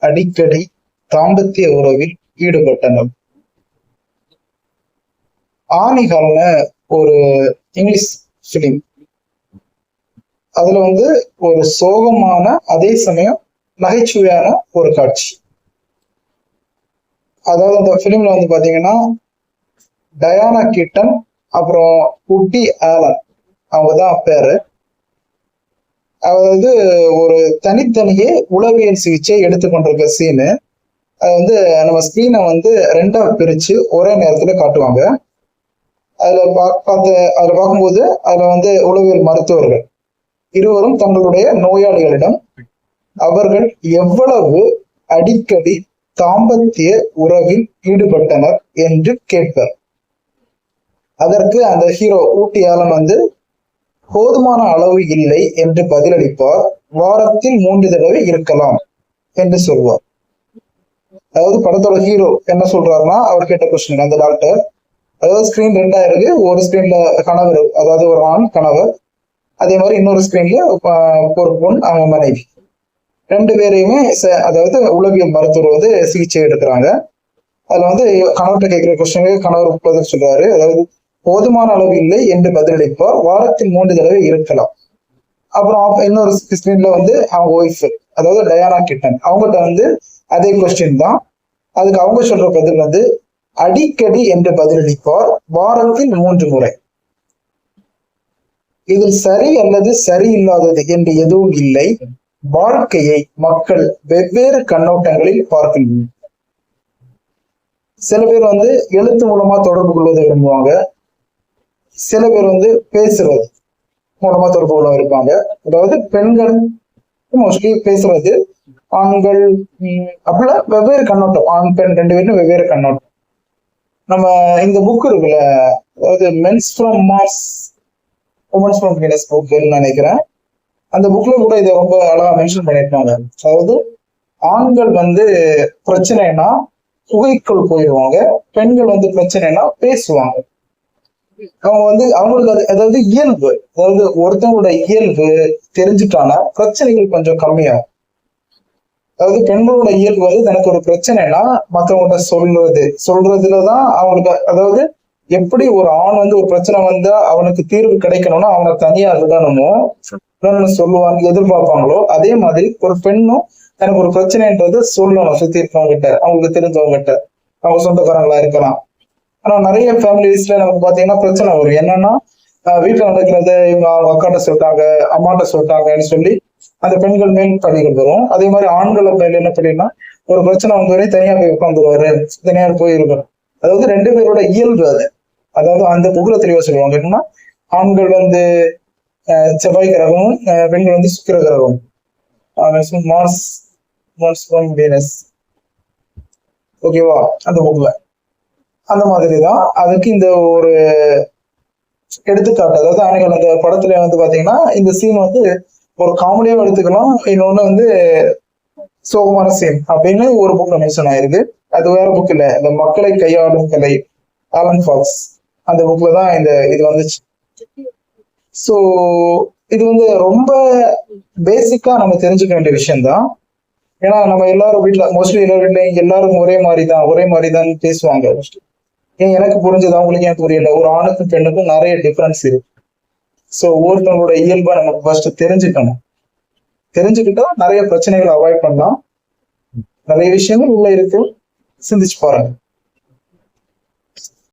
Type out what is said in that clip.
அடிக்கடி தாம்பத்திய உறவில் ஈடுபட்டனர். ஆணிகால்னு ஒரு இங்கிலீஷ் பிலிம். அதுல ஒரு சோகமான அதே சமயம் நகைச்சுவையான ஒரு காட்சி. அதாவது அந்த பிலிம்ல பாத்தீங்கன்னா டயானா கீட்டன் அப்புறம் உட்டி ஆலன் அவங்கதான் பேரு. அதாவது ஒரு தனித்தனியே உளவியல் சிகிச்சை எடுத்துக்கொண்டிருக்க சீனு. அது நம்ம ஸ்கிரீனை ரெண்டா பிரிச்சு ஒரே நேரத்துல காட்டுவாங்க. அதுல பார்க்கும்போது அதுல உளவியல் மருத்துவர்கள் இருவரும் தங்களுடைய நோயாளிகளிடம் அவர்கள் எவ்வளவு அடிக்கடி தாம்பத்திய உறவில் ஈடுபட்டனர் என்று கேட்பார். அதற்கு அந்த ஹீரோ ஊட்டி ஆலன் போதுமான அளவு இல்லை என்று பதிலளிப்பார். வாரத்தில் 3 தடவை இருக்கலாம் என்று சொல்வார். அதாவது படத்தோட ஹீரோ என்ன சொல்றாருன்னா, அவர் கேட்ட கொஸ்டின் அந்த டாக்டர், அதாவது ஸ்கிரீன் 2 இருக்கு. ஒரு ஸ்கிரீன்ல கணவர், அதாவது ஒரு ஆண் கணவர், அதே மாதிரி இன்னொரு ஸ்கிரீன்ல ஒரு பொண் அவங்க மனைவி, 2 பேரையுமே அதாவது உளவியல் மருத்துவர் சிகிச்சை எடுக்கிறாங்க. அதுல கணவர்கிட்ட கேட்கிற கொஸ்டினுக்கு கணவர் பதில் சொல்றாரு. அதாவது போதுமான அளவு இல்லை என்று பதிலளிப்பார். வாரத்தில் 3 தடவை இருக்கலாம். அப்புறம் இன்னொரு ஸ்கிரீன்ல அவங்க ஒய்ஃப், அதாவது டயானா கிட்டன், அவங்ககிட்ட அதே கொஸ்டின் தான். அதுக்கு அவங்க சொல்ற பதில் அடிக்கடி என்று பதிலளிப்பார். வாரத்தில் 3 முறை. இதில் சரி அல்லது சரியில்லாதது என்று எதுவும் இல்லை. வாழ்க்கையை மக்கள் வெவ்வேறு கண்ணோட்டங்களில் பார்க்கின்றனர். சில பேர் எழுத்து மூலமா தொடர்பு கொள்வதை விரும்புவாங்க. சில பேர் பேசுறது மூலமா தொடர்பு கொள்ள இருப்பாங்க. அதாவது பெண்கள் மோஸ்ட்லி பேசுறது, ஆண்கள் அப்படிலாம் வெவ்வேறு கண்ணோட்டம். ஆண் பெண் 2 பேரும் வெவ்வேறு கண்ணோட்டம். நம்ம இந்த புக் இருக்குல்ல, அதாவது men's from Mars women's from Venus புக்னு நினைக்கிறேன். அந்த புக்ல கூட இதை ரொம்ப அழகா மென்ஷன் பண்ணியிருக்காங்க. அதாவது ஆண்கள் பிரச்சனைனா புகைக்குள் போயிடுவாங்க, பெண்கள் பிரச்சனைனா பேசுவாங்க. அவங்க அவங்களுக்கு அதாவது இயல்பு, அதாவது ஒருத்தவங்களோட இயல்பு தெரிஞ்சுட்டானா பிரச்சனைகள் கொஞ்சம் கம்மியாகும். அதாவது பெண்களோட இயல்பு தனக்கு ஒரு பிரச்சனைனா மற்றவங்கள்ட்ட சொல்றதுலதான் அவங்களுக்கு, அதாவது எப்படி ஒரு ஆண் ஒரு பிரச்சனை வந்தா அவனுக்கு தீர்வு கிடைக்கணும்னா அவனை தனியா விடணுமோ சொல்லுவாங்க, எதிர்பார்ப்பாங்களோ, அதே மாதிரி ஒரு பெண்ணும் தனக்கு ஒரு பிரச்சனைன்றது சொல்லணும் சுத்தி இருக்கவங்க கிட்ட, அவங்களுக்கு தெரிஞ்சவங்க கிட்ட, அவங்க சொந்தக்காரங்களா இருக்கலாம். ஆனா நிறைய ஃபேமிலிஸ்ல நமக்கு பாத்தீங்கன்னா பிரச்சனை வரும். என்னன்னா வீட்டுல நடக்கிறத இவங்க அவங்க அக்காட்ட சொல்லிட்டாங்க, அம்மாட்ட சொல்லிட்டாங்கன்னு சொல்லி அந்த பெண்கள் மேல் படிகள் வரும். அதே மாதிரி ஆண்களை மேல என்ன பண்ணினா ஒரு பிரச்சனை வந்தவரையும் தனியா போய் உட்காந்துருவாரு, தனியா போய் இருக்கணும். அதாவது 2 பேரோட இயல்பு அது. அதாவது அந்த புகுல தெளிவா சொல்லுவாங்க என்னன்னா, ஆண்கள் செவ்வாய் கிரகம், பெண்கள் சுக்கிர கிரகம், மார்ஸ் ஃப்ரம் வீனஸ். ஓகேவா? அந்த புக்ல அந்த மாதிரிதான் அதுக்கு இந்த ஒரு எடுத்துக்காட்டு. அதாவது ஆண்கள் அந்த படத்துல பாத்தீங்கன்னா இந்த சீன் ஒரு காமெடியாவும் எடுத்துக்கலாம், இன்னொன்னு சோகமான சீன் அப்படின்னு ஒரு புக்ல மென்ஷன் ஆயிருக்கு. அது வேற புக் இல்ல, இந்த மக்களை கையாளும் கலை, ஆலன் ஃபாக்ஸ், அந்த புக்ல தான் இது வந்துச்சு. ஸோ இது ரொம்ப பேசிக்கா நம்ம தெரிஞ்சுக்க வேண்டிய விஷயம்தான். ஏன்னா நம்ம எல்லாரும் வீட்டுல மோஸ்ட்லி எல்லாருக்கும் ஒரே மாதிரிதான் பேசுவாங்க. ஏன் எனக்கு புரிஞ்சது அவங்களுக்கு ஏன் புரியல, ஒரு ஆணுக்கும் பெண்ணுக்கும் நிறைய டிஃபரன்ஸ் இருக்கு. ஸோ ஒவ்வொருத்தவங்களோட இயல்பா நமக்கு ஃபர்ஸ்ட் தெரிஞ்சுக்கணும். தெரிஞ்சுக்கிட்டா நிறைய பிரச்சனைகளை அவாய்ட் பண்ணலாம். நிறைய விஷயங்கள் உள்ள இருக்கு, சிந்திச்சு பாருங்க.